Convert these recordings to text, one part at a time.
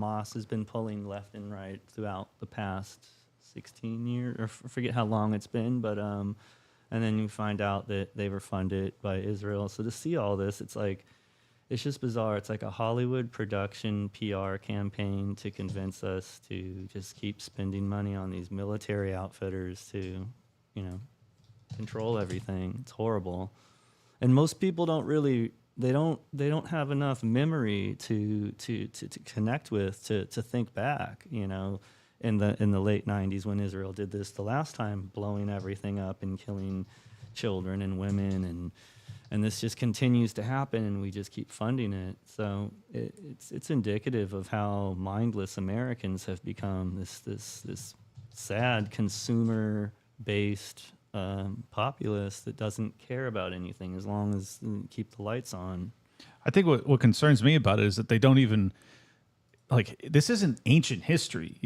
Hamas has been pulling left and right throughout the past 16 years, or forget how long it's been, but and then you find out that they were funded by Israel. So to see all this, it's like, it's just bizarre. It's like a Hollywood production PR campaign to convince us to just keep spending money on these military outfitters to, control everything. It's horrible. And most people don't really, they don't have enough memory to connect with, to think back, in the late 90s when Israel did this the last time, blowing everything up and killing children and women, and this just continues to happen, and we just keep funding it. So it's indicative of how mindless Americans have become. This sad consumer-based populace that doesn't care about anything as long as keep the lights on. I think what concerns me about it is that they don't even, like, this isn't ancient history,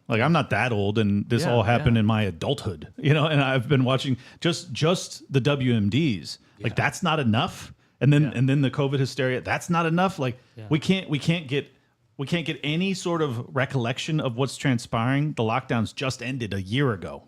Like, I'm not that old, and this all happened in my adulthood, and I've been watching just the WMDs. Like, that's not enough. And then the COVID hysteria, that's not enough. Like, we can't get any sort of recollection of what's transpiring. The lockdowns just ended a year ago,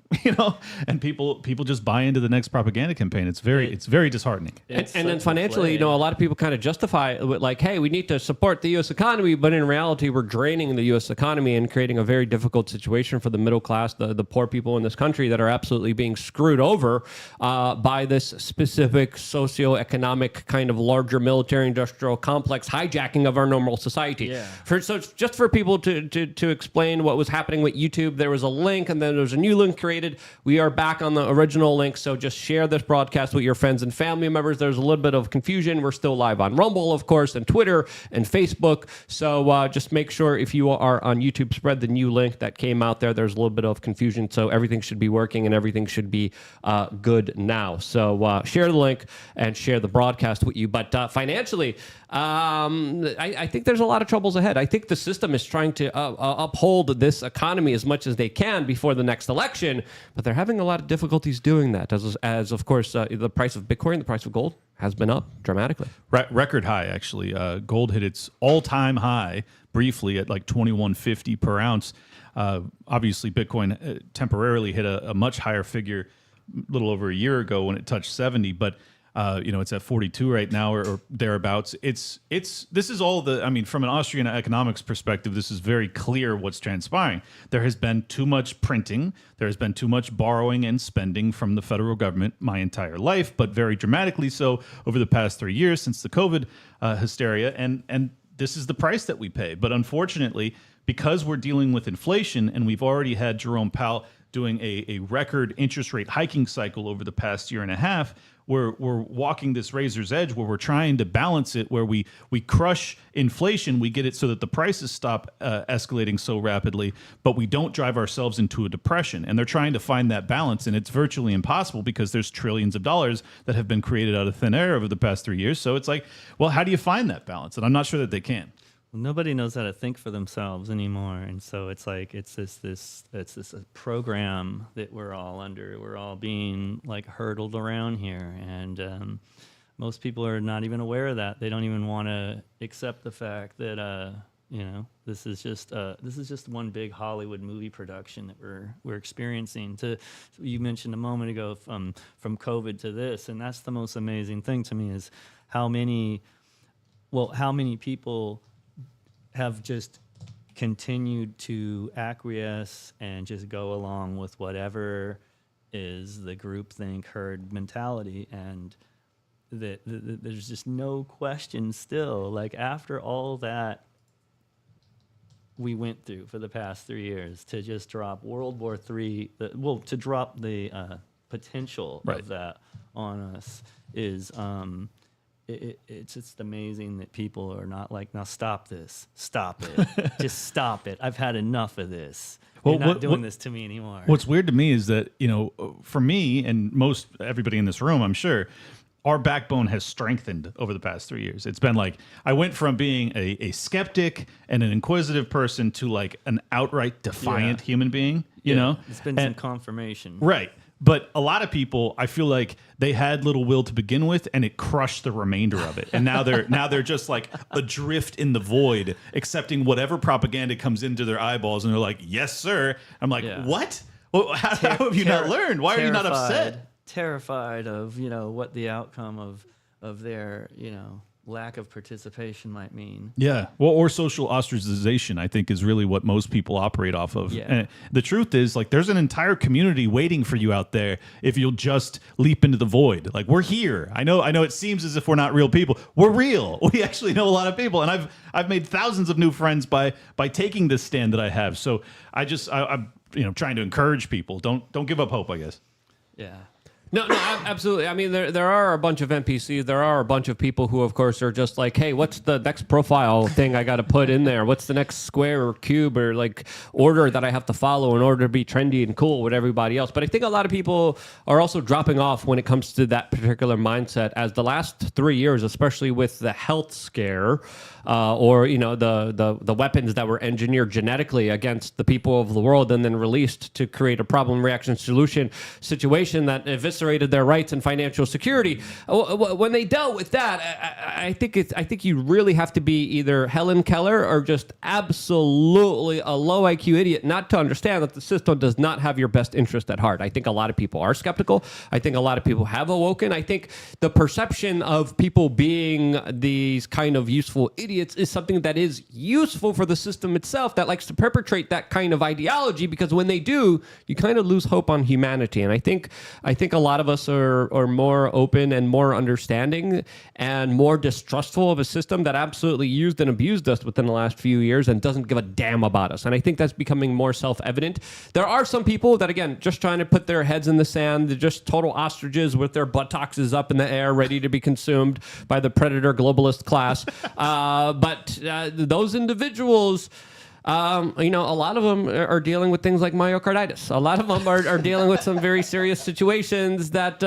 and people just buy into the next propaganda campaign. It's very disheartening. And then financially, a lot of people kind of justify it with like, hey, we need to support the U.S. economy, but in reality, we're draining the U.S. economy and creating a very difficult situation for the middle class, the poor people in this country that are absolutely being screwed over by this specific socioeconomic kind of larger military-industrial complex hijacking of our normal society. Yeah. So it's just for people to explain what was happening with YouTube. There was a link, and then there was a new link created. We are back on the original link, so just share this broadcast with your friends and family members. There's a little bit of confusion. We're still live on Rumble, of course, and Twitter and Facebook. So just make sure if you are on YouTube, spread the new link that came out there. There's a little bit of confusion, so everything should be working and everything should be good now. So share the link and share the broadcast with you. But financially, I think there's a lot of troubles ahead. I think the system is trying to uphold this economy as much as they can before the next election, but they're having a lot of difficulties doing that, as of course, the price of Bitcoin, the price of gold has been up dramatically. Record high, actually. Gold hit its all-time high briefly at like 2150 per ounce. Obviously, Bitcoin temporarily hit a much higher figure a little over a year ago when it touched 70, but it's at 42 right now or thereabouts. This is all from an Austrian economics perspective, this is very clear what's transpiring. There has been too much printing. There has been too much borrowing and spending from the federal government my entire life, but very dramatically so over the past 3 years since the COVID hysteria. And this is the price that we pay. But unfortunately, because we're dealing with inflation and we've already had Jerome Powell doing a record interest rate hiking cycle over the past year and a half, we're walking this razor's edge where we're trying to balance it, where we crush inflation, we get it so that the prices stop escalating so rapidly, but we don't drive ourselves into a depression. And they're trying to find that balance, and it's virtually impossible because there's trillions of dollars that have been created out of thin air over the past 3 years. So it's like, well, how do you find that balance? And I'm not sure that they can. Well, nobody knows how to think for themselves anymore, and so it's like it's this program that we're all under. We're all being like hurdled around here, and most people are not even aware of that. They don't even want to accept the fact that this is just one big Hollywood movie production that we're experiencing. You mentioned a moment ago from COVID to this, and that's the most amazing thing to me is how many people have just continued to acquiesce and just go along with whatever is the groupthink herd mentality, and that there's just no question still, like after all that we went through for the past 3 years, to just drop World War III, to drop the potential of that on us is it's just amazing that people are not like, now stop this, stop it, just stop it. I've had enough of this. You're not doing this to me anymore. What's weird to me is that, for me and most everybody in this room, I'm sure, our backbone has strengthened over the past 3 years. It's been like, I went from being a skeptic and an inquisitive person to like an outright defiant human being, you know? It's been some confirmation. Right. But a lot of people, I feel like they had little will to begin with, and it crushed the remainder of it. And now they're just like adrift in the void, accepting whatever propaganda comes into their eyeballs, and they're like, "Yes, sir." I'm like, Yeah. "What? Well, how have you not learned? Why are you not upset?" Terrified of what the outcome of their lack of participation might mean. Yeah. Well, or social ostracization, I think, is really what most people operate off of. Yeah. And the truth is, like, there's an entire community waiting for you out there if you'll just leap into the void. Like, we're here. I know it seems as if we're not real people. We're real. We actually know a lot of people. And I've made thousands of new friends by taking this stand that I have. So I'm trying to encourage people. Don't give up hope, I guess. Yeah. No, absolutely. I mean, there are a bunch of NPCs. There are a bunch of people who, of course, are just like, hey, what's the next profile thing I got to put in there? What's the next square or cube or like order that I have to follow in order to be trendy and cool with everybody else? But I think a lot of people are also dropping off when it comes to that particular mindset, as the last 3 years, especially with the health scare, or the weapons that were engineered genetically against the people of the world and then released to create a problem reaction solution situation that eviscerated their rights and financial security. When they dealt with that, I think you really have to be either Helen Keller or just absolutely a low IQ idiot not to understand that the system does not have your best interest at heart. I think a lot of people are skeptical. I think a lot of people have awoken. I think the perception of people being these kind of useful idiots is something that is useful for the system itself that likes to perpetrate that kind of ideology, because when they do, you kind of lose hope on humanity. And I think a lot of us are more open and more understanding and more distrustful of a system that absolutely used and abused us within the last few years and doesn't give a damn about us. And I think that's becoming more self-evident. There are some people that, again, just trying to put their heads in the sand. They're just total ostriches with their buttocks up in the air, ready to be consumed by the predator globalist class. But those individuals, a lot of them are dealing with things like myocarditis. A lot of them are dealing with some very serious situations that,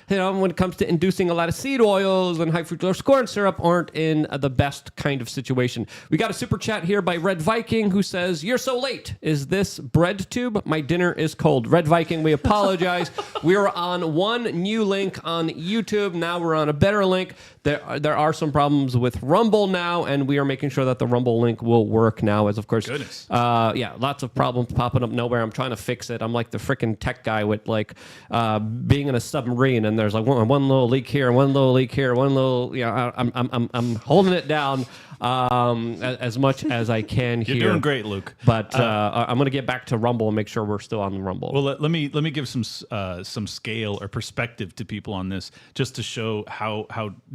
when it comes to inducing a lot of seed oils and high fructose corn syrup, aren't in the best kind of situation. We got a super chat here by Red Viking, who says, "You're so late. Is this bread tube? My dinner is cold." Red Viking, we apologize. We are on one new link on YouTube. Now we're on a better link. There are some problems with Rumble now, and we are making sure that the Rumble link will work now, as of course. Goodness. Lots of problems popping up nowhere. I'm trying to fix it. I'm like the freaking tech guy with like being in a submarine, and there's like one little leak here, one little leak here, one little. I'm holding it down as much as I can here. You're doing great, Luke. But I'm going to get back to Rumble and make sure we're still on the Rumble. Well, let me give some scale or perspective to people on this, just to show how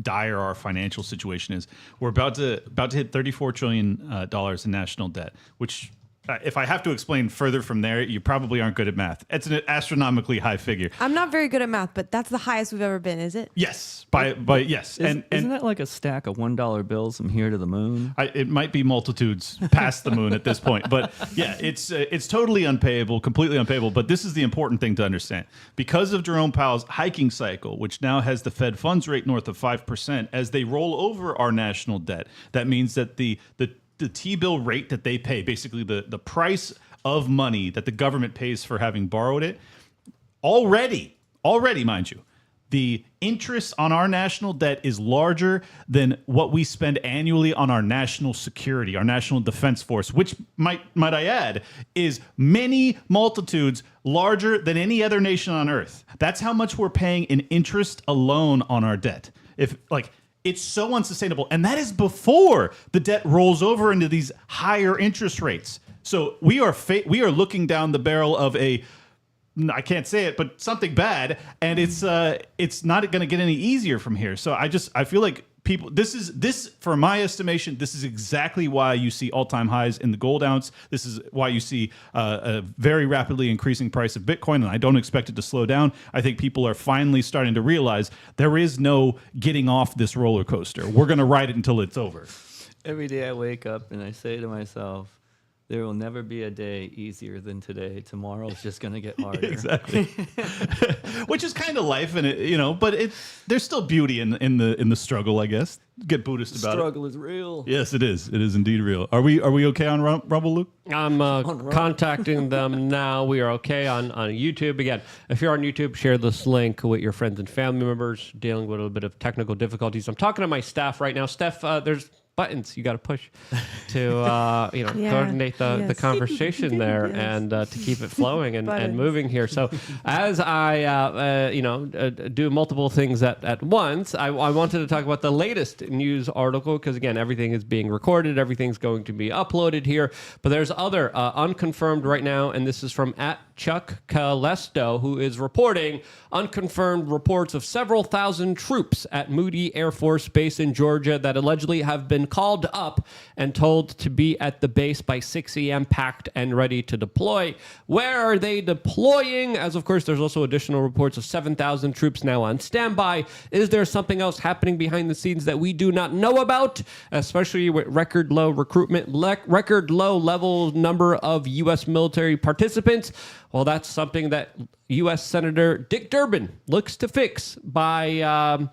dire our financial situation is. We're about to hit $34 trillion in national debt, which, if I have to explain further from there, you probably aren't good at math. It's an astronomically high figure. I'm not very good at math, but that's the highest we've ever been, is it? Yes, yes. Isn't that like a stack of $1 bills from here to the moon? It might be multitudes past the moon at this point, but yeah, it's totally unpayable, completely unpayable. But this is the important thing to understand. Because of Jerome Powell's hiking cycle, which now has the Fed funds rate north of 5%, as they roll over our national debt, that means that the T-bill rate that they pay, basically the price of money that the government pays for having borrowed it, already, mind you, the interest on our national debt is larger than what we spend annually on our national security, our national defense force, which, might I add, is many multitudes larger than any other nation on earth. That's how much we're paying in interest alone on our debt. It's so unsustainable. And that is before the debt rolls over into these higher interest rates. So we are looking down the barrel of I can't say it, but something bad. And it's not going to get any easier from here. So I feel like people, this, for my estimation, this is exactly why you see all-time highs in the gold ounce. This is why you see a very rapidly increasing price of Bitcoin, and I don't expect it to slow down. I think people are finally starting to realize there is no getting off this roller coaster. We're going to ride it until it's over. Every day I wake up and I say to myself, there will never be a day easier than today. Tomorrow's just going to get harder. Exactly. Which is kind of life, and but there's still beauty in the struggle, I guess. Get Buddhist about it. Struggle is real. Yes, it is. It is indeed real. Are we okay on Rumble, Luke? I'm contacting them now. We are okay on YouTube. Again, if you're on YouTube, share this link with your friends and family members dealing with a little bit of technical difficulties. I'm talking to my staff right now. Steph, there's buttons you got to push to coordinate the conversation there and to keep it flowing and moving here. So as I do multiple things at once, I wanted to talk about the latest news article because again everything is being recorded, everything's going to be uploaded here, but there's other unconfirmed right now, and this is from @Chuck Calesto, who is reporting unconfirmed reports of several thousand troops at Moody Air Force Base in Georgia that allegedly have been called up and told to be at the base by 6 a.m. packed and ready to deploy. Where are they deploying? As of course, there's also additional reports of 7,000 troops now on standby. Is there something else happening behind the scenes that we do not know about, especially with record low recruitment, record low level number of U.S. military participants? Well, that's something that U.S. Senator Dick Durbin looks to fix by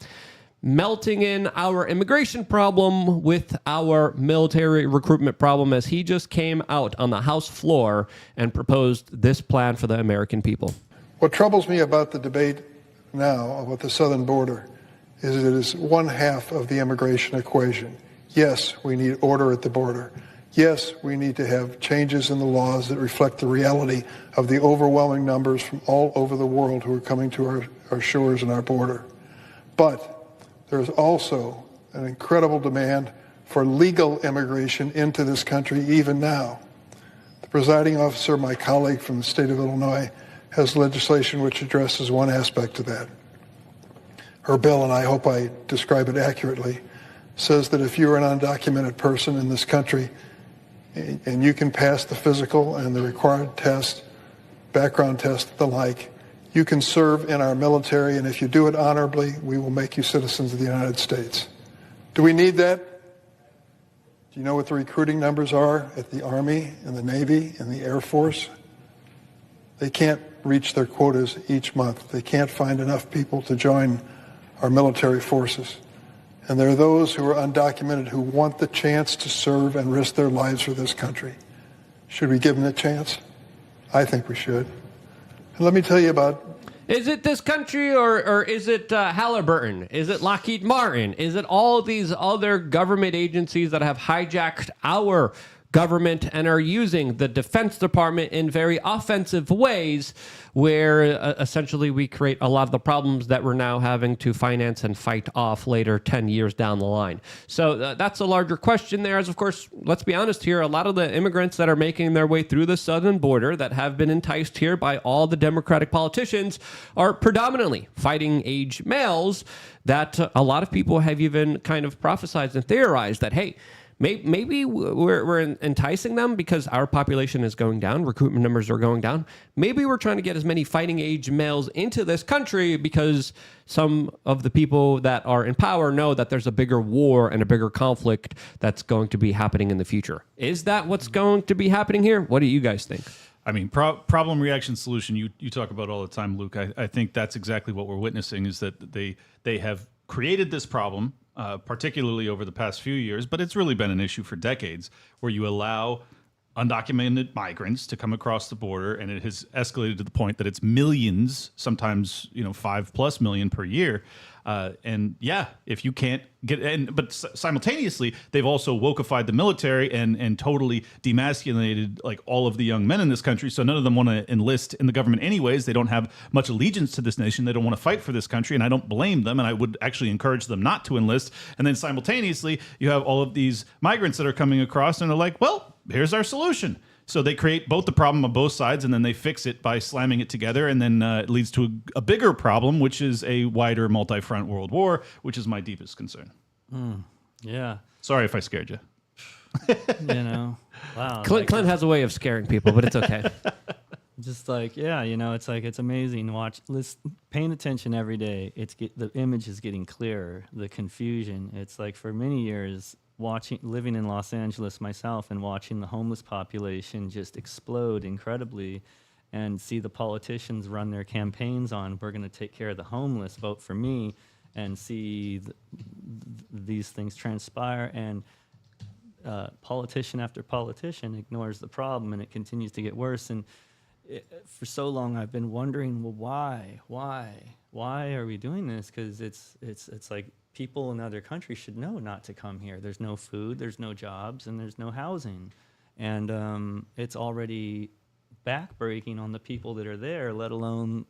melting in our immigration problem with our military recruitment problem, as he just came out on the House floor and proposed this plan for the American people. What troubles me about the debate now about the southern border is it is one half of the immigration equation. Yes, we need order at the border. Yes, we need to have changes in the laws that reflect the reality of the overwhelming numbers from all over the world who are coming to our shores and our border. But there is also an incredible demand for legal immigration into this country even now. The presiding officer, my colleague from the state of Illinois, has legislation which addresses one aspect of that. Her bill, and I hope I describe it accurately, says that if you're an undocumented person in this country and you can pass the physical and the required test, background test, the like, you can serve in our military, and if you do it honorably, we will make you citizens of the United States. Do we need that? Do you know what the recruiting numbers are at the Army and the Navy and the Air Force? They can't reach their quotas each month. They can't find enough people to join our military forces. And there are those who are undocumented who want the chance to serve and risk their lives for this country. Should we give them the chance? I think we should. And let me tell you about... Is it this country or is it Halliburton? Is it Lockheed Martin? Is it all these other government agencies that have hijacked our government and are using the Defense Department in very offensive ways where essentially we create a lot of the problems that we're now having to finance and fight off later 10 years down the line. So that's a larger question there, as of course, let's be honest here, a lot of the immigrants that are making their way through the southern border that have been enticed here by all the Democratic politicians are predominantly fighting age males that a lot of people have even kind of prophesized and theorized that, hey, maybe we're enticing them because our population is going down, recruitment numbers are going down. Maybe we're trying to get as many fighting age males into this country because some of the people that are in power know that there's a bigger war and a bigger conflict that's going to be happening in the future. Is that what's going to be happening here? What do you guys think? I mean, problem, reaction, solution, you talk about all the time, Luke. I think that's exactly what we're witnessing is that they have created this problem, particularly over the past few years, but it's really been an issue for decades, where you allow undocumented migrants to come across the border, and it has escalated to the point that it's millions, sometimes 5+ million per year. And yeah, if you can't get, but simultaneously, they've also wokeified the military and totally demasculated like all of the young men in this country. So none of them want to enlist in the government anyways. They don't have much allegiance to this nation. They don't want to fight for this country. And I don't blame them. And I would actually encourage them not to enlist. And then simultaneously, you have all of these migrants that are coming across and they're like, well, here's our solution. So they create both the problem on both sides, and then they fix it by slamming it together, and then it leads to a bigger problem, which is a wider multi-front world war, which is my deepest concern. Yeah. Sorry if I scared you. Wow. Clint has a way of scaring people, but it's okay. Just like, yeah, it's amazing. Paying attention every day. The image is getting clearer. The confusion. It's like for many years, living in Los Angeles myself and watching the homeless population just explode incredibly, and see the politicians run their campaigns on, we're going to take care of the homeless, vote for me, and see these things transpire, and politician after politician ignores the problem, and it continues to get worse. And for so long I've been wondering, well, why are we doing this? Because it's like people in other countries should know not to come here. There's no food, there's no jobs, and there's no housing, and it's already backbreaking on the people that are there, let alone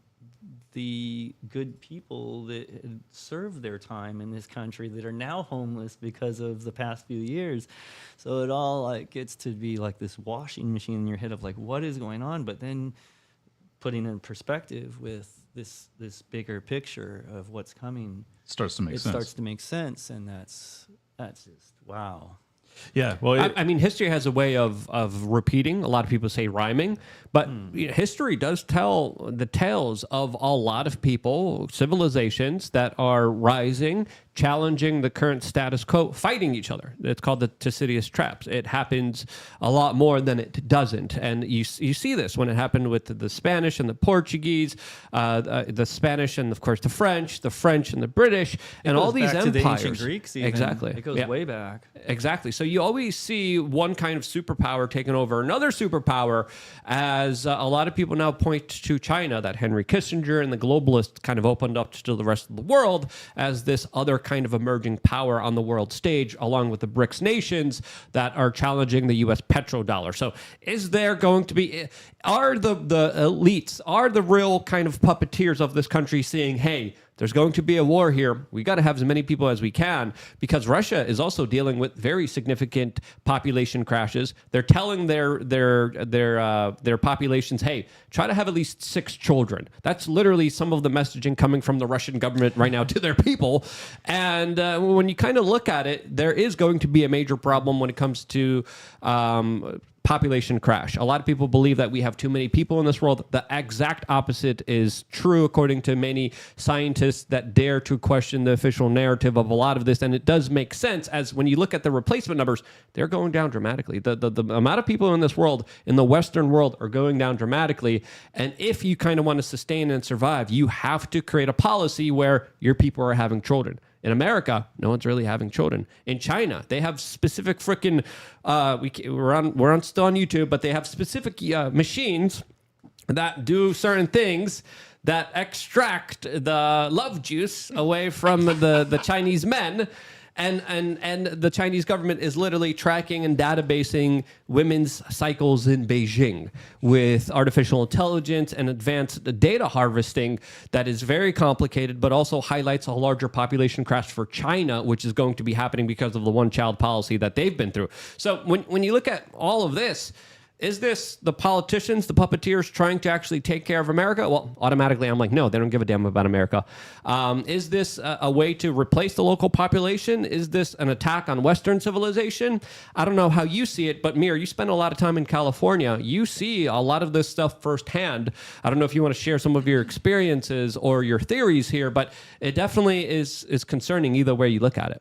the good people that served their time in this country that are now homeless because of the past few years. So it all like gets to be like this washing machine in your head of like, what is going on? But then putting in perspective with this bigger picture of what's coming, Starts to make sense. It starts to make sense, and that's just wow. Yeah, well, I mean, history has a way of repeating. A lot of people say rhyming, but history does tell the tales of a lot of people, civilizations that are rising, challenging the current status quo, fighting each other. It's called the Thucydides traps. It happens a lot more than it doesn't, and you see this when it happened with the Spanish and the Portuguese, the Spanish and of course the French and the British, and all these back empires. to the ancient Greeks, even. Exactly. It goes way back. Exactly. So you always see one kind of superpower taking over another superpower, as a lot of people now point to China, that Henry Kissinger and the globalists kind of opened up to the rest of the world as this other kind of emerging power on the world stage, along with the BRICS nations that are challenging the U.S. petrodollar. So is there going to be, are the elites, are the real kind of puppeteers of this country saying, hey, there's going to be a war here. We got to have as many people as we can, because Russia is also dealing with very significant population crashes. They're telling their populations, hey, try to have at least 6 children. That's literally some of the messaging coming from the Russian government right now to their people. And when you kind of look at it, there is going to be a major problem when it comes to population crash. A lot of people believe that we have too many people in this world. The exact opposite is true, according to many scientists that dare to question the official narrative of a lot of this. And it does make sense, as when you look at the replacement numbers, they're going down dramatically. The amount of people in this world, in the Western world, are going down dramatically. And if you kind of want to sustain and survive, you have to create a policy where your people are having children. In America, no one's really having children. In China, they have specific freaking, we're still on YouTube, but they have specific machines that do certain things that extract the love juice away from the Chinese men. And the Chinese government is literally tracking and databasing women's cycles in Beijing with artificial intelligence and advanced data harvesting that is very complicated, but also highlights a larger population crash for China, which is going to be happening because of the one-child policy that they've been through. So when you look at all of this, is this the politicians, the puppeteers trying to actually take care of America? Well, automatically I'm like, no, they don't give a damn about America. Is this a way to replace the local population? Is this an attack on Western civilization? I don't know how you see it, but Mir, you spend a lot of time in California. You see a lot of this stuff firsthand. I don't know if you want to share some of your experiences or your theories here, but it definitely is concerning either way you look at it.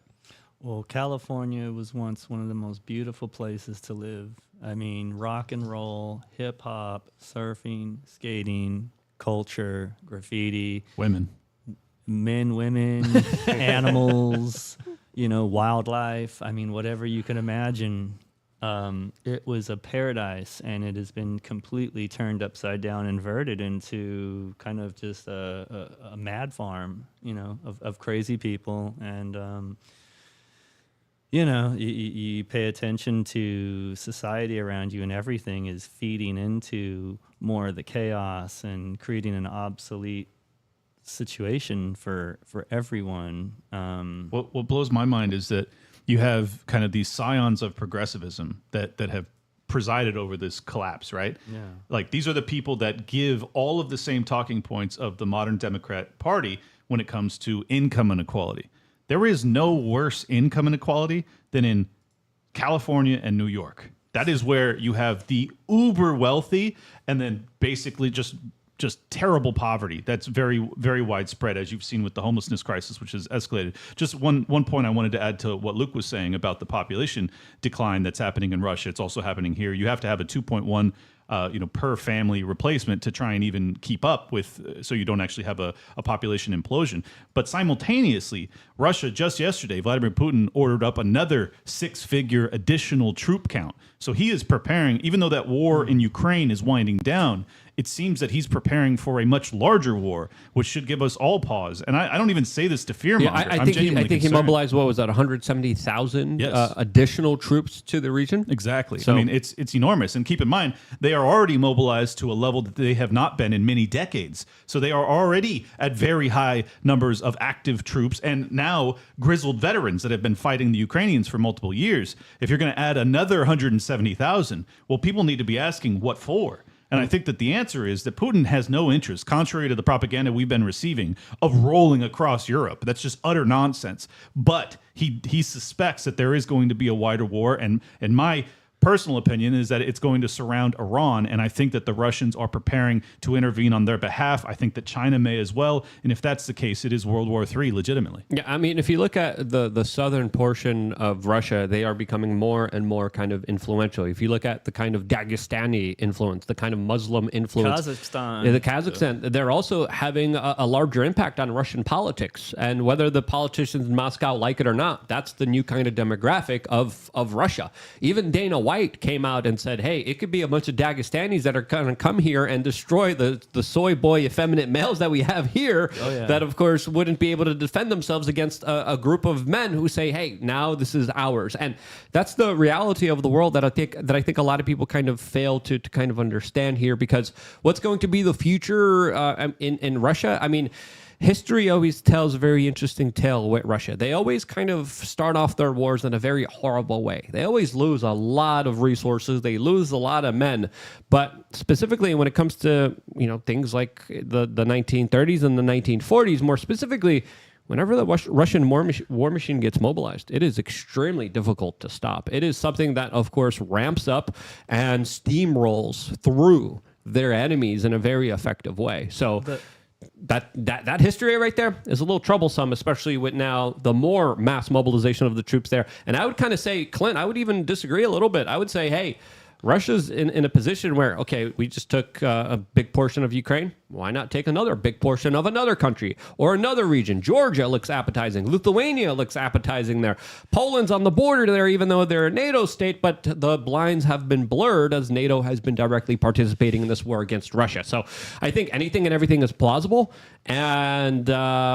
Well, California was once one of the most beautiful places to live. I mean, rock and roll, hip hop, surfing, skating, culture, graffiti, women, men, women, animals, wildlife. I mean, whatever you can imagine. It was a paradise, and it has been completely turned upside down, inverted into kind of just a mad farm, of crazy people. And, you pay attention to society around you, and everything is feeding into more of the chaos and creating an obsolete situation for everyone. What blows my mind is that you have kind of these scions of progressivism that have presided over this collapse, right? Yeah. Like, these are the people that give all of the same talking points of the modern Democrat Party when it comes to income inequality. There is no worse income inequality than in California and New York. That is where you have the uber wealthy and then basically just just terrible poverty that's very, very widespread, as you've seen with the homelessness crisis, which has escalated. Just one point I wanted to add to what Luke was saying about the population decline that's happening in Russia. It's also happening here. You have to have a 2.1 per family replacement to try and even keep up with, so you don't actually have a population implosion. But simultaneously, Russia just yesterday, Vladimir Putin ordered up another 6-figure additional troop count. So he is preparing, even though that war in Ukraine is winding down, it seems that he's preparing for a much larger war, which should give us all pause. And I don't even say this to fearmonger. Yeah, I think he mobilized, what was that, 170,000 Yes. additional troops to the region? Exactly. So- I mean, it's enormous. And keep in mind, they are already mobilized to a level that they have not been in many decades. So they are already at very high numbers of active troops and now grizzled veterans that have been fighting the Ukrainians for multiple years. If you're going to add another 170,000, well, people need to be asking what for. And I think that the answer is that Putin has no interest, contrary to the propaganda we've been receiving, of rolling across Europe. That's just utter nonsense. But he suspects that there is going to be a wider war. And my personal opinion is that it's going to surround Iran. And I think that the Russians are preparing to intervene on their behalf. I think that China may as well. And if that's the case, it is World War III legitimately. Yeah, I mean, if you look at the southern portion of Russia, they are becoming more and more kind of influential. If you look at the kind of Dagestani influence, the kind of Muslim influence. Kazakhstan. Yeah, the Kazakhstan, they're also having a larger impact on Russian politics. And whether the politicians in Moscow like it or not, that's the new kind of demographic of Russia. Even Dana White came out and said, hey, it could be a bunch of Dagestanis that are going to come here and destroy the soy boy effeminate males that we have here that, of course, wouldn't be able to defend themselves against a group of men who say, hey, now this is ours. And that's the reality of the world that I think a lot of people kind of fail to kind of understand here, because what's going to be the future in Russia? I mean, history always tells a very interesting tale with Russia. They always kind of start off their wars in a very horrible way. They always lose a lot of resources. They lose a lot of men. But specifically when it comes to, things like the 1930s and the 1940s, more specifically, whenever the Russian war machine gets mobilized, it is extremely difficult to stop. It is something that, of course, ramps up and steamrolls through their enemies in a very effective way. So that history right there is a little troublesome, especially with now the more mass mobilization of the troops there. And I would kind of say, Clint, I would even disagree a little bit. I would say, hey, Russia's in a position where, okay, we just took a big portion of Ukraine. Why not take another big portion of another country or another region? Georgia looks appetizing. Lithuania looks appetizing there. Poland's on the border there, even though they're a NATO state, but the blinds have been blurred as NATO has been directly participating in this war against Russia. So I think anything and everything is plausible. And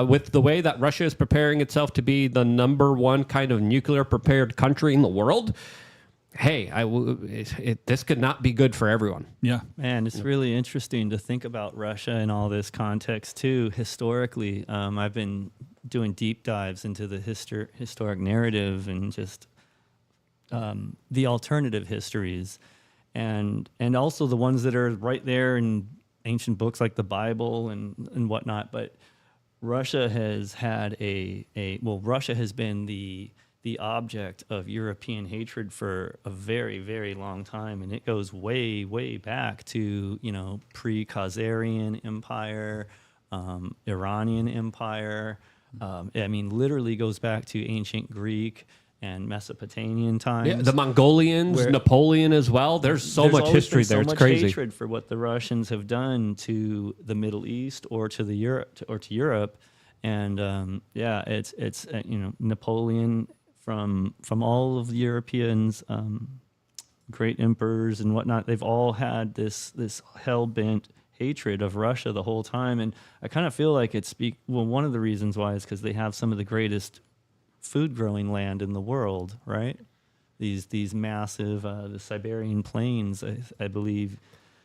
with the way that Russia is preparing itself to be the #1 kind of nuclear prepared country in the world, hey, this could not be good for everyone. Yeah. Man, it's really interesting to think about Russia in all this context, too. Historically, I've been doing deep dives into the historic narrative and just the alternative histories, and also the ones that are right there in ancient books like the Bible and whatnot. But Russia has had Russia has been the object of European hatred for a very, very long time. And it goes way, way back to, pre-Khazarian Empire, Iranian Empire. Literally goes back to ancient Greek and Mesopotamian times. Yeah, the Mongolians, Napoleon as well. There's so much history there. It's crazy. So much hatred for what the Russians have done to the Middle East or to Europe. And it's Napoleon, from all of the Europeans, great emperors and whatnot, they've all had this hell-bent hatred of Russia the whole time. And I kind of feel like one of the reasons why is because they have some of the greatest food-growing land in the world, right? These massive, the Siberian plains, I believe.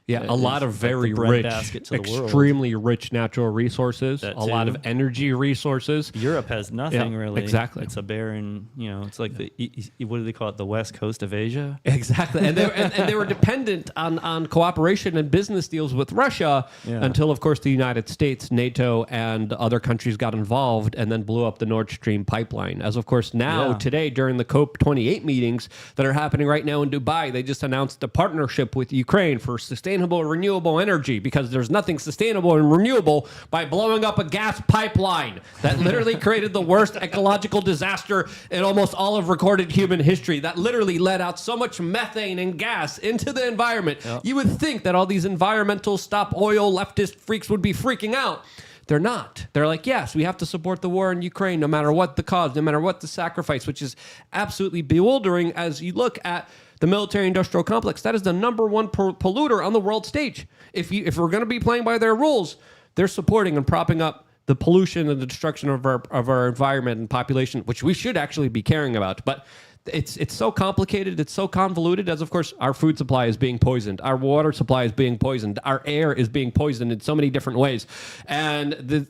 Yeah, a lot of very rich, extremely rich natural resources, a lot of energy resources. Europe has nothing really. Exactly. It's a barren, it's like what do they call it? The west coast of Asia? Exactly. And they were dependent on cooperation and business deals with Russia until, of course, the United States, NATO, and other countries got involved and then blew up the Nord Stream pipeline. As, of course, now, today, during the COP28 meetings that are happening right now in Dubai, they just announced a partnership with Ukraine for sustainable sustainable renewable energy, because there's nothing sustainable and renewable by blowing up a gas pipeline that literally created the worst ecological disaster in almost all of recorded human history, that literally let out so much methane and gas into the environment. Yep. You would think that all these environmental stop oil leftist freaks would be freaking out. They're not. They're like, yes, we have to support the war in Ukraine no matter what the cause, no matter what the sacrifice, which is absolutely bewildering as you look at the military-industrial complex. That is the number one polluter on the world stage. If we're going to be playing by their rules, they're supporting and propping up the pollution and the destruction of our environment and population, which we should actually be caring about. But it's so complicated, it's so convoluted, as of course our food supply is being poisoned, our water supply is being poisoned, our air is being poisoned in so many different ways. And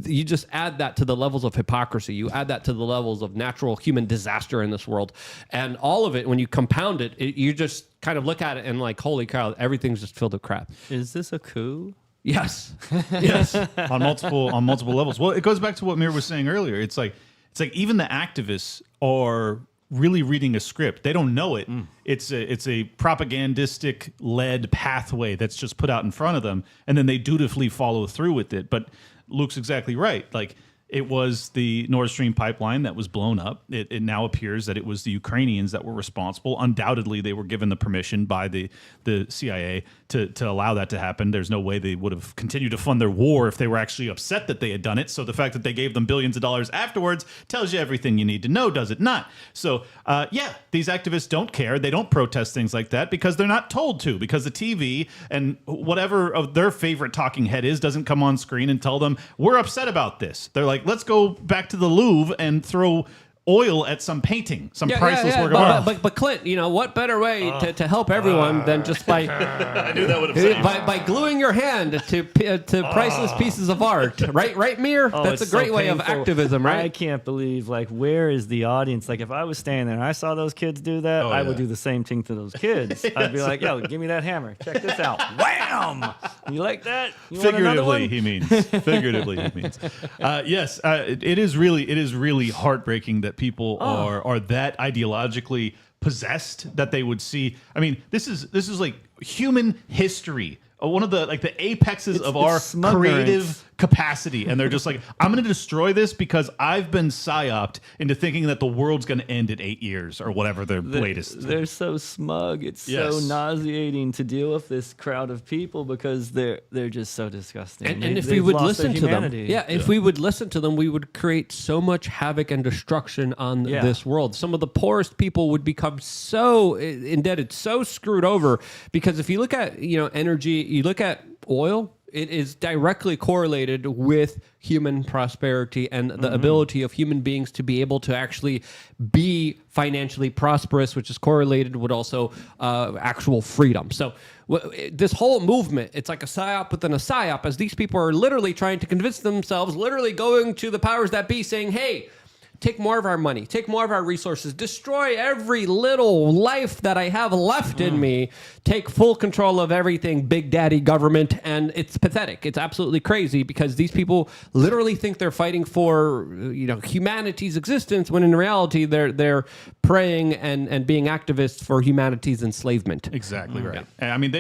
you just add that to the levels of hypocrisy, you add that to the levels of natural human disaster in this world, and all of it, when you compound it, you just kind of look at it and like, holy cow, everything's just filled with crap. Is this a coup? Yes. Yes. on multiple levels. Well, it goes back to what Mir was saying earlier. It's like even the activists are really reading a script. They don't know it. It's a propagandistic led pathway that's just put out in front of them, and then they dutifully follow through with it. But Luke's exactly right. Like, it was the Nord Stream pipeline that was blown up. It now appears that it was the Ukrainians that were responsible. Undoubtedly, they were given the permission by the CIA to allow that to happen. There's no way they would have continued to fund their war if they were actually upset that they had done it. So the fact that they gave them billions of dollars afterwards tells you everything you need to know, does it not? So, yeah, these activists don't care. They don't protest things like that because they're not told to, because the TV and whatever of their favorite talking head is doesn't come on screen and tell them, we're upset about this. They're like, let's go back to the Louvre and throw oil at some painting, some priceless work of art. But Clint, what better way to help everyone than just by I knew that would have by gluing your hand to priceless pieces of art, right, Mir? That's a it's great so way of painful. activism, right? I can't believe, where is the audience? Like, if I was standing there and I saw those kids do that, I would do the same thing to those kids. I'd be like, yo, give me that hammer. Check this out. Wham! You like that? You want another Figuratively, one? he means. Figuratively, he means. Yes, it is really heartbreaking that people are that ideologically possessed that they would see. I mean, this is like human history. One of the apexes of our creative capacity, and they're just like, I'm going to destroy this because I've been psyoped into thinking that the world's going to end in 8 years or whatever the latest. They're so smug. It's so nauseating to deal with this crowd of people because they're just so disgusting. And if we would listen to them, if we would listen to them, we would create so much havoc and destruction on this world. Some of the poorest people would become so indebted, so screwed over, because if you look at energy, you look at oil, it is directly correlated with human prosperity and the ability of human beings to be able to actually be financially prosperous, which is correlated with also actual freedom. So this whole movement, it's like a psyop within a psyop, as these people are literally trying to convince themselves, literally going to the powers that be saying, hey, take more of our money, take more of our resources, destroy every little life that I have left in me, take full control of everything, big daddy government. And it's pathetic. It's absolutely crazy because these people literally think they're fighting for humanity's existence, when in reality they're praying and being activists for humanity's enslavement. Exactly right. Yeah. I mean,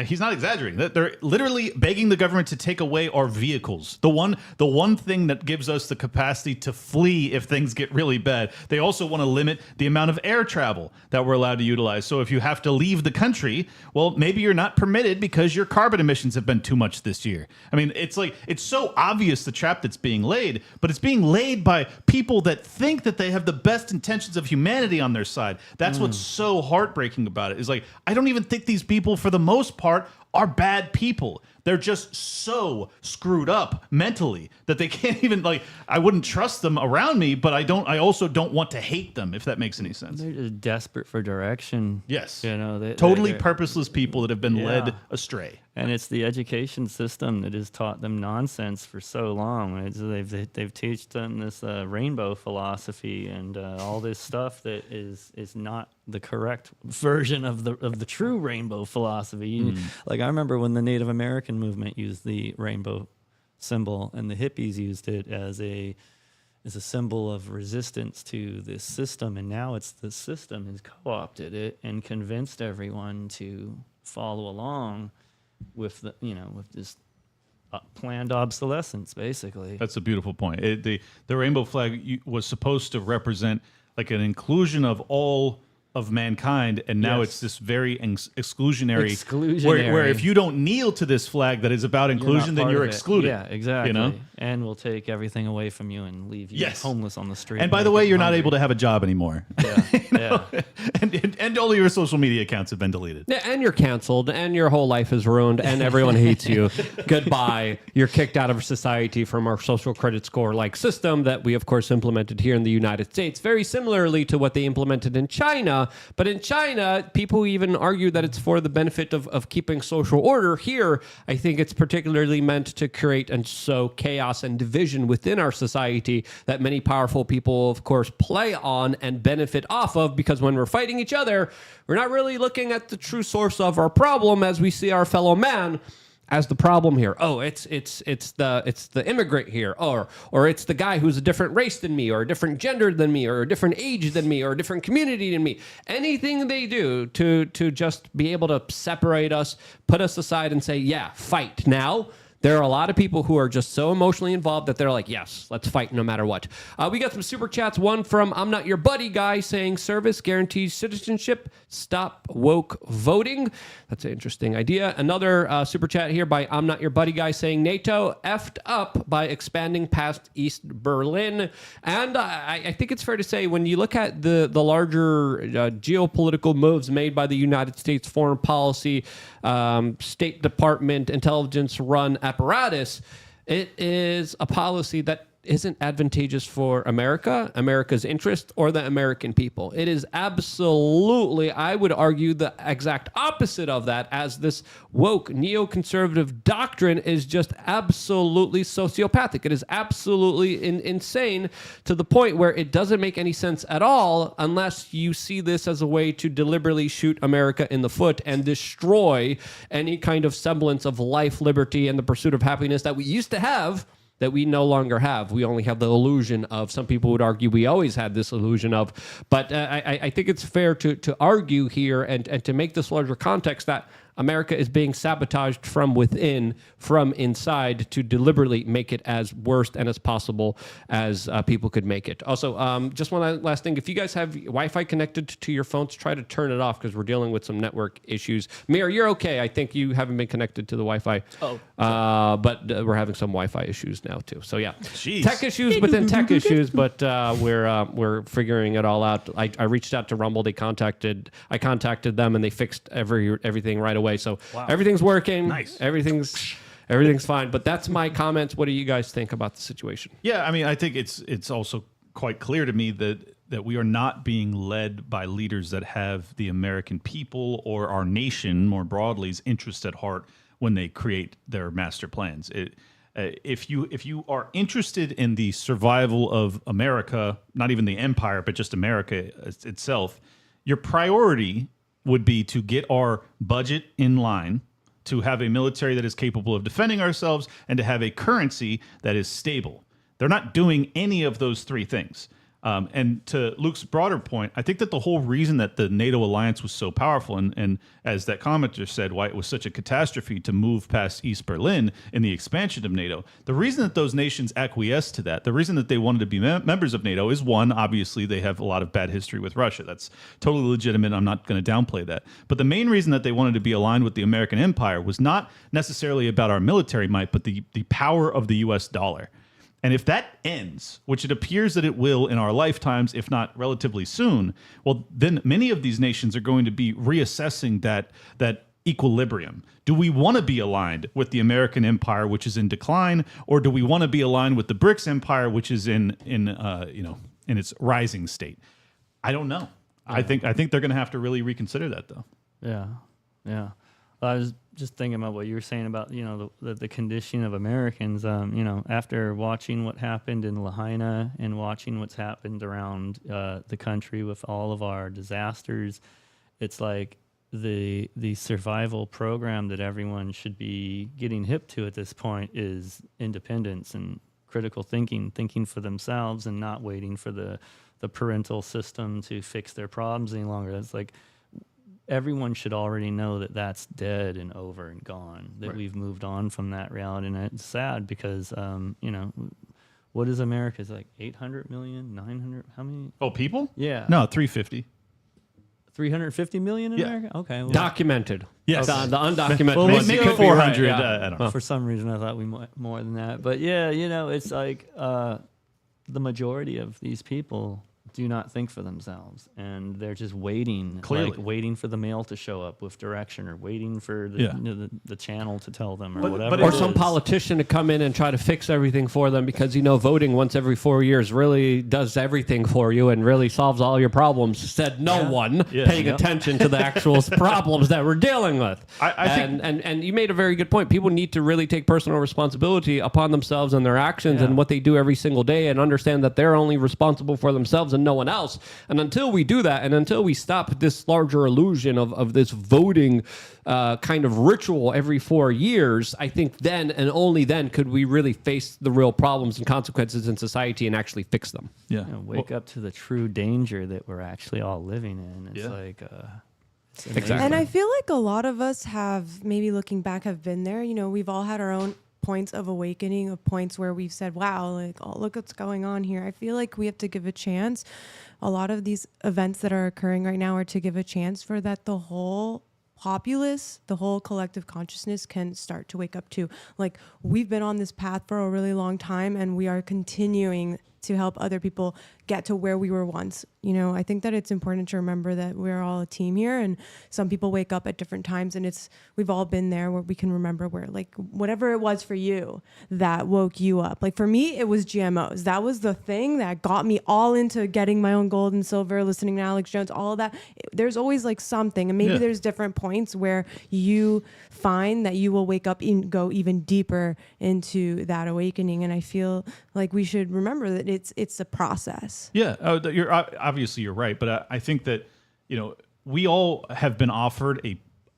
he's not exaggerating. They're literally begging the government to take away our vehicles. The one thing that gives us the capacity to flee if things get really bad. They also want to limit the amount of air travel that we're allowed to utilize. So if you have to leave the country, well, maybe you're not permitted because your carbon emissions have been too much this year. I mean, it's so obvious the trap that's being laid, but it's being laid by people that think that they have the best intentions of humanity on their side. That's what's so heartbreaking about it. Is like, I don't even think these people, for the most part, are bad people. They're just so screwed up mentally that they can't even, I wouldn't trust them around me, but I also don't want to hate them, if that makes any sense. They're just desperate for direction. Yes. Totally purposeless people that have been led astray. And it's the education system that has taught them nonsense for so long. They've taught them this rainbow philosophy and all this stuff that is not the correct version of the true rainbow philosophy. Like, I remember when the Native American movement used the rainbow symbol, and the hippies used it as a symbol of resistance to this system, and now it's the system has co-opted it and convinced everyone to follow along with with this planned obsolescence, basically. That's a beautiful point. The rainbow flag was supposed to represent like an inclusion of all of mankind, and now Yes. it's this very exclusionary. Exclusionary. Where if you don't kneel to this flag that is about inclusion, then part you're of it. excluded. Yeah, exactly. You know? And we'll take everything away from you and leave you Yes. homeless on the street. And by the way, you're not able to have a job anymore. Yeah, yeah. and all your social media accounts have been deleted. Yeah, and you're canceled, and your whole life is ruined, and everyone hates you. Goodbye. You're kicked out of society from our social credit score-like system that we, of course, implemented here in the United States, very similarly to what they implemented in China. But in China, people even argue that it's for the benefit of keeping social order. Here, I think it's particularly meant to create and sow chaos and division within our society that many powerful people, of course, play on and benefit off of, because when we're fighting each other, we're not really looking at the true source of our problem as we see our fellow man as the problem here. Oh, it's the immigrant here, or it's the guy who's a different race than me, or a different gender than me, or a different age than me, or a different community than me. Anything they do to just be able to separate us, put us aside and say, yeah, fight now. There are a lot of people who are just so emotionally involved that they're like, yes, let's fight no matter what. We got some super chats. One from I'm Not Your Buddy Guy saying service guarantees citizenship. Stop woke voting. That's an interesting idea. Another super chat here by I'm Not Your Buddy Guy saying NATO effed up by expanding past East Berlin. And I think it's fair to say when you look at the larger geopolitical moves made by the United States foreign policy, State Department, intelligence run apparatus, it is a policy that isn't advantageous for America, America's interest, or the American people. It is absolutely, I would argue, the exact opposite of that, as this woke neoconservative doctrine is just absolutely sociopathic. It is absolutely insane to the point where it doesn't make any sense at all unless you see this as a way to deliberately shoot America in the foot and destroy any kind of semblance of life, liberty, and the pursuit of happiness that we used to have, that we no longer have. We only have the illusion of. Some people would argue we always had this illusion of. But I think it's fair to argue here and to make this larger context that America is being sabotaged from within, from inside, to deliberately make it as worst and as possible as people could make it. Also, just one last thing. If you guys have Wi-Fi connected to your phones, try to turn it off because we're dealing with some network issues. Mir, you're okay. I think you haven't been connected to the Wi-Fi. But we're having some Wi-Fi issues now, too. So, yeah. Jeez. Tech issues within tech issues, but we're figuring it all out. I reached out to Rumble. I contacted them, and they fixed everything right away. So everything's working. Nice. Everything's fine. But that's my comments. What do you guys think about the situation? Yeah, I mean, I think it's also quite clear to me that we are not being led by leaders that have the American people or our nation more broadly's interest at heart when they create their master plans. If you are interested in the survival of America, not even the empire, but just America itself, your priority would be to get our budget in line, to have a military that is capable of defending ourselves, and to have a currency that is stable. They're not doing any of those three things. And to Luke's broader point, I think that the whole reason that the NATO alliance was so powerful, and as that commenter said, why it was such a catastrophe to move past East Berlin in the expansion of NATO, the reason that those nations acquiesced to that, the reason that they wanted to be members of NATO is, one, obviously they have a lot of bad history with Russia. That's totally legitimate. I'm not going to downplay that. But the main reason that they wanted to be aligned with the American empire was not necessarily about our military might, but the power of the US dollar. And if that ends, which it appears that it will in our lifetimes, if not relatively soon, well, then many of these nations are going to be reassessing that equilibrium. Do we want to be aligned with the American empire, which is in decline, or do we want to be aligned with the BRICS empire, which is in its rising state? I don't know. I think they're going to have to really reconsider that, though. Yeah. I was just thinking about what you were saying about, the condition of Americans. After watching what happened in Lahaina and watching what's happened around the country with all of our disasters, it's like the survival program that everyone should be getting hip to at this point is independence and critical thinking for themselves, and not waiting for the parental system to fix their problems any longer. It's like everyone should already know that that's dead and over and gone, that we've moved on from that reality. And it's sad because, what is America? It's like 800 million, 900, how many? Oh, people? Yeah. No, 350. 350 million in Yeah. America? Okay. Well, Documented. Yes. The undocumented. Well, ones. maybe It could be 400. right, yeah. I don't know. for some reason, I thought we more than that. But yeah, it's like the majority of these people do not think for themselves, and they're just waiting, Clearly. like waiting for the mail to show up with direction, or waiting for the, Yeah. the channel to tell them, or But- whatever. but it Or some is. politician to come in and try to fix everything for them because, voting once every 4 years really does everything for you and really solves all your problems, said no one Yeah. paying Yep. attention to the actual problems that we're dealing with. I think- and you made a very good point. People need to really take personal responsibility upon themselves and their actions Yeah. and what they do every single day, and understand that they're only responsible for themselves and no one else. And until we do that, and until we stop this larger illusion of this voting kind of ritual every 4 years, I think then and only then could we really face the real problems and consequences in society and actually fix them. Yeah. Wake up to the true danger that we're actually all living in. It's Yeah. like, it's Exactly. And I feel like a lot of us have, maybe looking back, have been there. We've all had our own points of awakening, of points where we've said, wow, like, oh, look what's going on here. I feel like we have to give a chance. A lot of these events that are occurring right now are to give a chance for that the whole populace, the whole collective consciousness can start to wake up too. Like, we've been on this path for a really long time, and we are continuing to help other people get to where we were once. I think that it's important to remember that we're all a team here, and some people wake up at different times, and we've all been there where we can remember where, like, whatever it was for you that woke you up. Like, for me, it was GMOs. That was the thing that got me all into getting my own gold and silver, listening to Alex Jones, all of that. There's always like something, and maybe Yeah. there's different points where you find that you will wake up and go even deeper into that awakening. And I feel like we should remember that it's a process. Yeah, you're obviously you're right, but I think that we all have been offered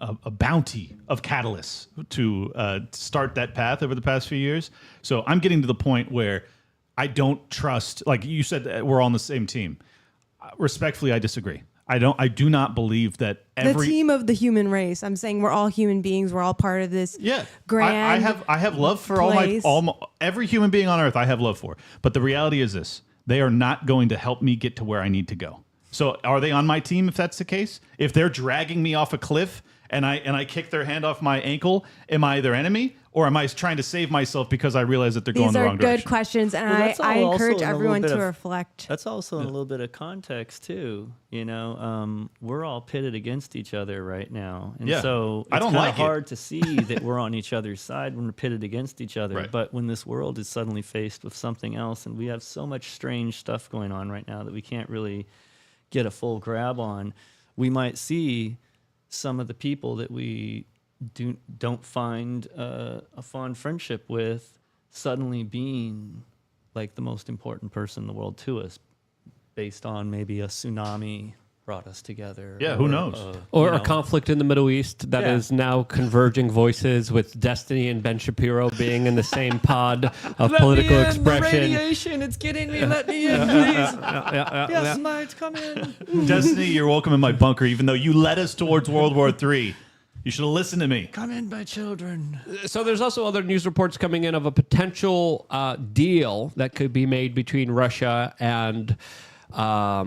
a bounty of catalysts to start that path over the past few years. So I'm getting to the point where I don't trust. Like you said, that we're all on the same team. Respectfully, I disagree. I do not believe that The team of the human race. I'm saying we're all human beings. We're all part of this. Yeah, grand I have love for place. every human being on earth. I have love for, but the reality is this: they are not going to help me get to where I need to go. So, are they on my team? If that's the case, if they're dragging me off a cliff and I kick their hand off my ankle, am I their enemy, or am I trying to save myself because I realize that they're going These the are wrong good direction? questions, and Well, that's I all also encourage in a little everyone bit to of- reflect. That's also in a little bit of context too. We're all pitted against each other right now, and Yeah. so it's I don't kinda like it. hard to see that we're on each other's side when we're pitted against each other. Right. But when this world is suddenly faced with something else, and we have so much strange stuff going on right now that we can't really get a full grab on, we might see some of the people that we don't find a fond friendship with suddenly being like the most important person in the world to us, based on maybe a tsunami brought us together. Yeah, who knows? Or you a know. conflict in the Middle East that is Yeah. now converging voices, with Destiny and Ben Shapiro being in the same pod of political expression. Radiation, it's getting me. Let me in, please. Yes, might come in. Destiny, you're welcome in my bunker, even though you led us towards World War III. You should have listened to me. Come in, my children. So there's also other news reports coming in of a potential deal that could be made between Russia and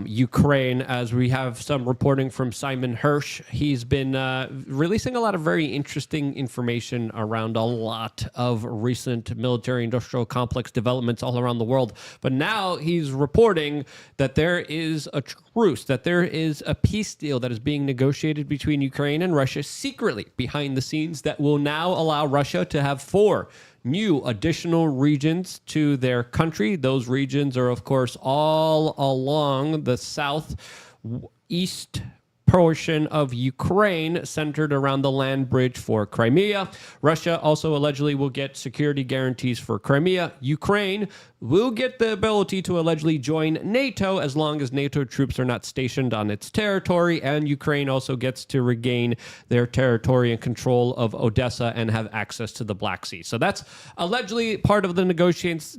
Ukraine, as we have some reporting from Simon Hirsch. He's been releasing a lot of very interesting information around a lot of recent military-industrial complex developments all around the world. But now he's reporting that there is a truce, that there is a peace deal that is being negotiated between Ukraine and Russia secretly behind the scenes that will now allow Russia to have 4 new additional regions to their country. Those regions are, of course, all along the southeast portion of Ukraine, centered around the land bridge for Crimea. Russia also allegedly will get security guarantees for Crimea. Ukraine will get the ability to allegedly join NATO as long as NATO troops are not stationed on its territory. And Ukraine also gets to regain their territory and control of Odessa and have access to the Black Sea. So that's allegedly part of the negotiations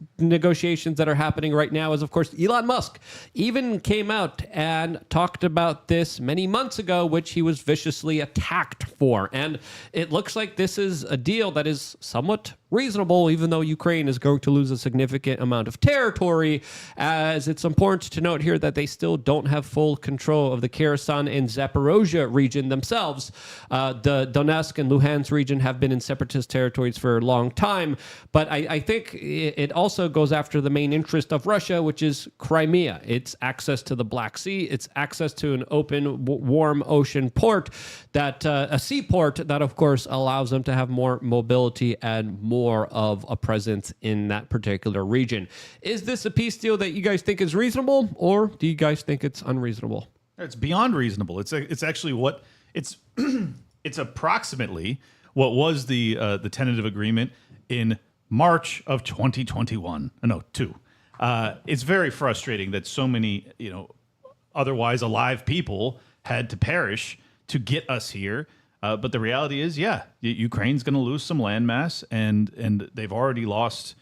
that are happening right now. Is, of course, Elon Musk even came out and talked about this many months months ago, which he was viciously attacked for. And it looks like this is a deal that is somewhat reasonable, even though Ukraine is going to lose a significant amount of territory, as it's important to note here that they still don't have full control of the Kherson and Zaporozhye region themselves. The Donetsk and Luhansk region have been in separatist territories for a long time, but I think it also goes after the main interest of Russia, which is Crimea. It's access to the Black Sea. It's access to an open, warm ocean port, that a seaport that, of course, allows them to have more mobility and more of a presence in that particular region. Is this a peace deal that you guys think is reasonable, or do you guys think it's unreasonable? It's beyond reasonable. It's actually what it's it's approximately what was the tentative agreement in March of 2021. No, two. It's very frustrating that so many otherwise alive people had to perish to get us here. But the reality is, Ukraine's going to lose some landmass, and they've already lost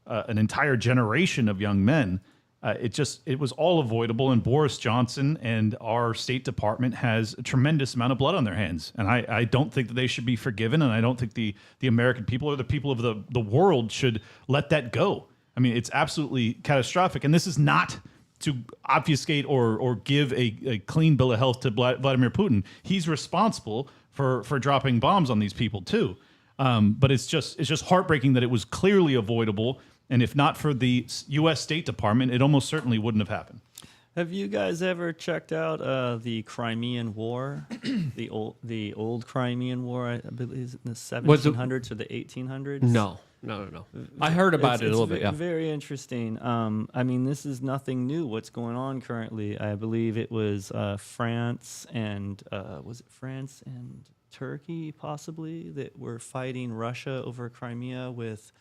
an entire generation of young men. It was all avoidable, and Boris Johnson and our State Department has a tremendous amount of blood on their hands, and I don't think that they should be forgiven, and I don't think the American people or the people of the world should let that go. I mean, it's absolutely catastrophic, and this is not to obfuscate or give a clean bill of health to Vladimir Putin. He's responsible for dropping bombs on these people too. But it's just heartbreaking that it was clearly avoidable. And if not for the U.S. State Department, it almost certainly wouldn't have happened. Have you guys ever checked out the Crimean War, the old Crimean War? I believe in the 1700s or the 1800s. No. I heard about it a little bit. Yeah, very interesting. I mean, this is nothing new. What's going on currently? I believe it was France and was it France and Turkey possibly that were fighting Russia over Crimea with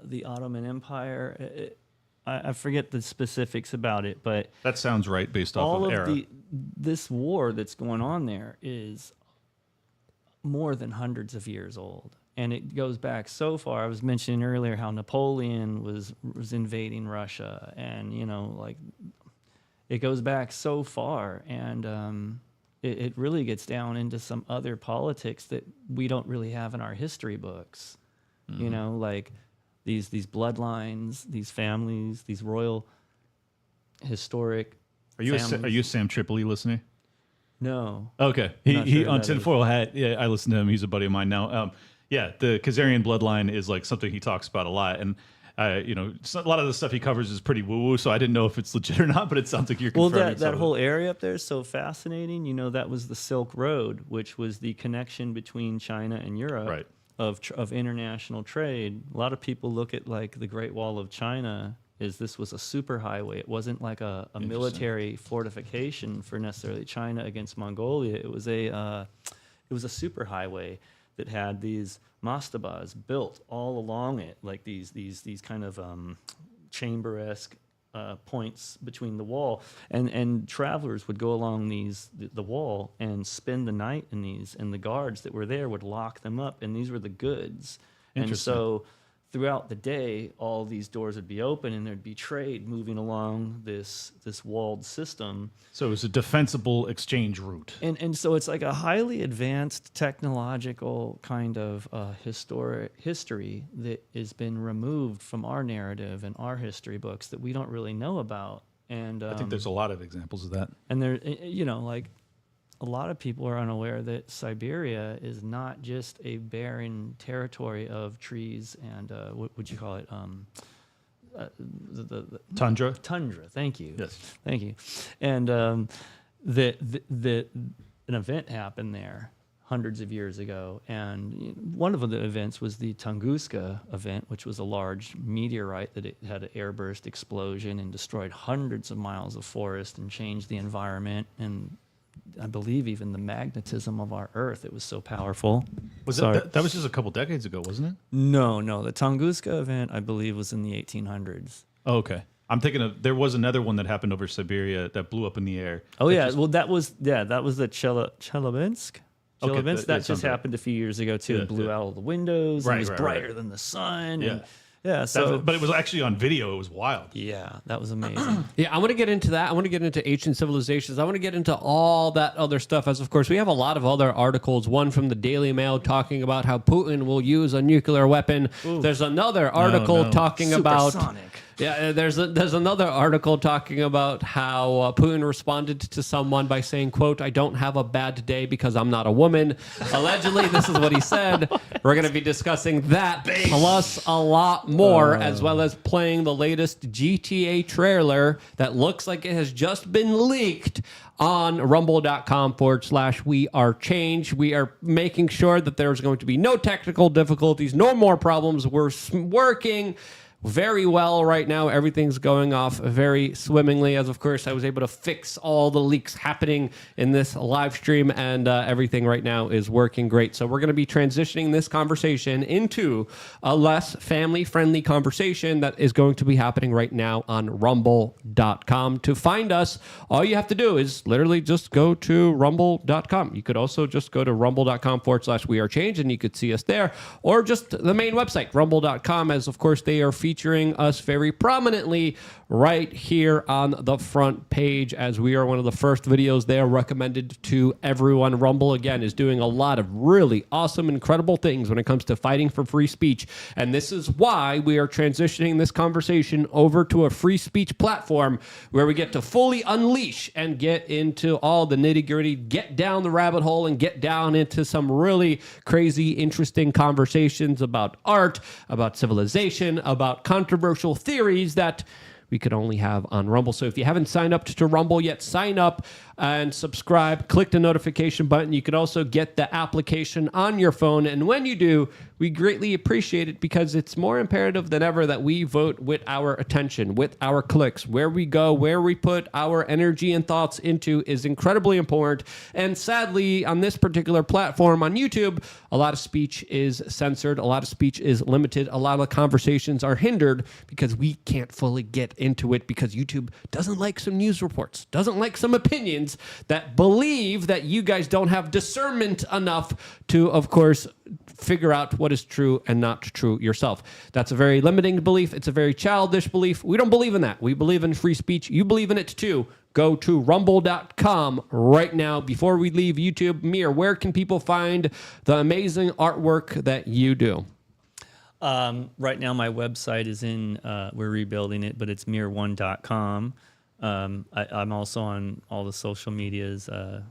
the Ottoman Empire. I forget the specifics about it, but that sounds right based off of era. This war that's going on there is more than hundreds of years old. And it goes back so far. I was mentioning earlier how Napoleon was invading Russia, and it goes back so far, and it really gets down into some other politics that we don't really have in our history books. Mm-hmm. Like these bloodlines, these families, these royal historic. Are you a Sam Tripoli listener? No. Okay. He on Tinfoil Hat. Yeah, I listen to him. He's a buddy of mine now. The Khazarian bloodline is like something he talks about a lot, and a lot of the stuff he covers is pretty woo-woo. So I didn't know if it's legit or not, but it sounds like you're confirming. That whole area up there is so fascinating. That was the Silk Road, which was the connection between China and Europe, right, of international trade. A lot of people look at like the Great Wall of China as this was a superhighway. It wasn't like a military fortification for necessarily China against Mongolia. It was a superhighway that had these mastabas built all along it, like these kind of chamber-esque points between the wall, and travelers would go along the wall and spend the night in these, and the guards that were there would lock them up, and these were the goods. And so throughout the day, all these doors would be open, and there'd be trade moving along this walled system. So it was a defensible exchange route. And so it's like a highly advanced technological kind of history that has been removed from our narrative and our history books that we don't really know about. And I think there's a lot of examples of that. And there, like a lot of people are unaware that Siberia is not just a barren territory of trees and what would you call it? The Tundra. Tundra. Thank you. Yes. Thank you. And an event happened there hundreds of years ago, and one of the events was the Tunguska event, which was a large meteorite that it had an airburst explosion and destroyed hundreds of miles of forest and changed the environment and I believe even the magnetism of our Earth. It was so powerful. That was just a couple decades ago, wasn't it? No. The Tunguska event, I believe, was in the 1800s. Oh, okay. I'm thinking of there was another one that happened over Siberia that blew up in the air. Oh yeah, that was the Chelyabinsk. Okay, that just happened a few years ago too. It blew out all the windows. Right, and it was right, brighter right. than the sun. Yeah. Yeah. So, But it was actually on video. It was wild. yeah, that was amazing. Yeah, I want to get into that. I want to get into ancient civilizations. I want to get into all that other stuff. As of course, we have a lot of other articles. One from the Daily Mail talking about how Putin will use a nuclear weapon. There's another article no. talking about. Supersonic. Yeah, there's another article talking about how Putin responded to someone by saying, quote, "I don't have a bad day because I'm not a woman." Allegedly, this is what he said. We're going to be discussing that plus a lot more, as well as playing the latest GTA trailer that looks like it has just been leaked on rumble.com/we are change. We are making sure that there's going to be no technical difficulties, no more problems. We're working very well right now. Everything's going off very swimmingly, as of course I was able to fix all the leaks happening in this live stream, and everything right now is working great. So we're going to be transitioning this conversation into a less family-friendly conversation that is going to be happening right now on rumble.com. To find us, all you have to do is literally just go to rumble.com. You could also just go to rumble.com/we are change, and you could see us there, or just the main website, rumble.com, as of course they are featuring us very prominently right here on the front page, as we are one of the first videos there recommended to everyone. Rumble, again, is doing a lot of really awesome, incredible things when it comes to fighting for free speech. And this is why we are transitioning this conversation over to a free speech platform where we get to fully unleash and get into all the nitty-gritty, get down the rabbit hole, and get down into some really crazy, interesting conversations about art, about civilization, about controversial theories that we could only have on Rumble. So if you haven't signed up to Rumble yet, sign up and subscribe. Click the notification button. You could also get the application on your phone. And when you do, we greatly appreciate it, because it's more imperative than ever that we vote with our attention, with our clicks. Where we go, where we put our energy and thoughts into is incredibly important. And sadly, on this particular platform, on YouTube, a lot of speech is censored. A lot of speech is limited. A lot of conversations are hindered because we can't fully get into it, because YouTube doesn't like some news reports, doesn't like some opinions that believe that you guys don't have discernment enough to, of course, figure out what is true and not true yourself. That's a very limiting belief. It's a very childish belief. We don't believe in that. We believe in free speech. You believe in it too. Go to rumble.com right now. Before we leave YouTube, Mir, where can people find the amazing artwork that you do? Right now, my website is we're rebuilding it, but it's mir1.com. I'm also on all the social medias,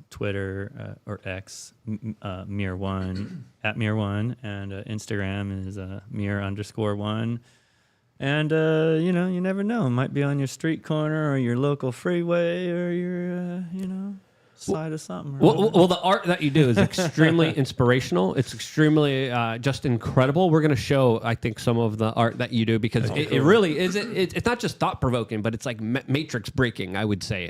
Twitter or X, Mir1, at Mir1, and Instagram is Mir_1. And, you never know. It might be on your street corner or your local freeway or your, side of something. Well, the art that you do is extremely inspirational. It's extremely just incredible. We're going to show, I think, some of the art that you do, because it really is. It's not just thought provoking, but it's like matrix breaking, I would say.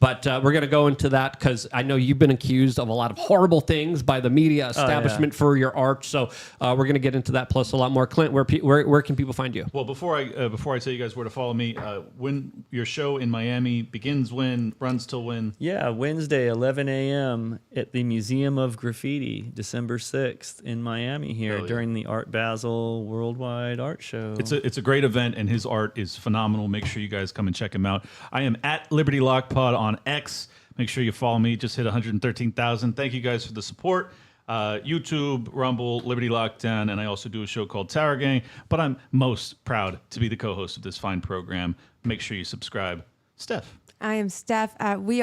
But we're going to go into that, because I know you've been accused of a lot of horrible things by the media establishment for your art. So we're going to get into that, plus a lot more. Clint, where can people find you? Well, before I tell you guys where to follow me, when your show in Miami begins, when runs till when? Yeah, Wednesday, 11 a.m. at the Museum of Graffiti, December 6th in Miami here during the Art Basel Worldwide Art Show. It's a great event, and his art is phenomenal. Make sure you guys come and check him out. I am at Liberty Lock Pod on X. Make sure you follow me. Just hit 113,000. Thank you guys for the support. YouTube, Rumble, Liberty Lockdown, and I also do a show called Tower Gang. But I'm most proud to be the co-host of this fine program. Make sure you subscribe. Steph. I am Steph at We Are